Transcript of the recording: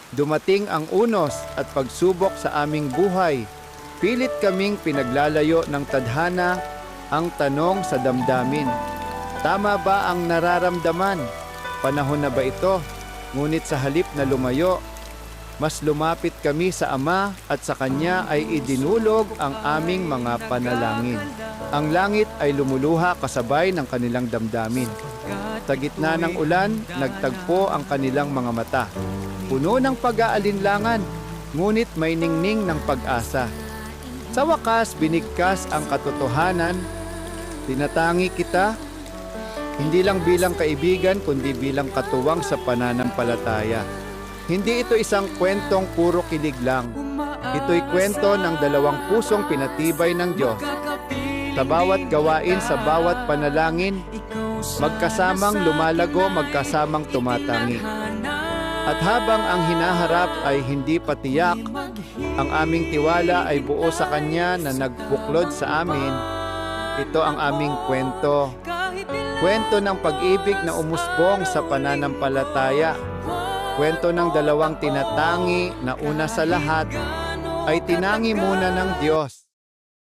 Dumating ang unos at pagsubok sa aming buhay. Pilit kaming pinaglalayo ng tadhana. Ang tanong sa damdamin, tama ba ang nararamdaman? Panahon na ba ito? Ngunit sa halip na lumayo, mas lumapit kami sa Ama at sa Kanya ay idinulog ang aming mga panalangin. Ang langit ay lumuluha kasabay ng kanilang damdamin. Sa gitna ng ulan, nagtagpo ang kanilang mga mata. Puno ng pag-aalinlangan, ngunit may ningning ng pag-asa. Sa wakas, binigkas ang katotohanan. Tinatangi kita, hindi lang bilang kaibigan, kundi bilang katuwang sa pananampalataya. Hindi ito isang kwentong puro kilig lang. Ito'y kwento ng dalawang pusong pinatibay ng Diyos. Sa bawat gawain, sa bawat panalangin, magkasamang lumalago, magkasamang tumatangi. At habang ang hinaharap ay hindi patiyak, ang aming tiwala ay buo sa Kanya na nagbuklod sa amin. Ito ang aming kwento. Kwento ng pag-ibig na umusbong sa pananampalataya. Kwento ng dalawang tinatangi na una sa lahat ay tinangi muna ng Diyos.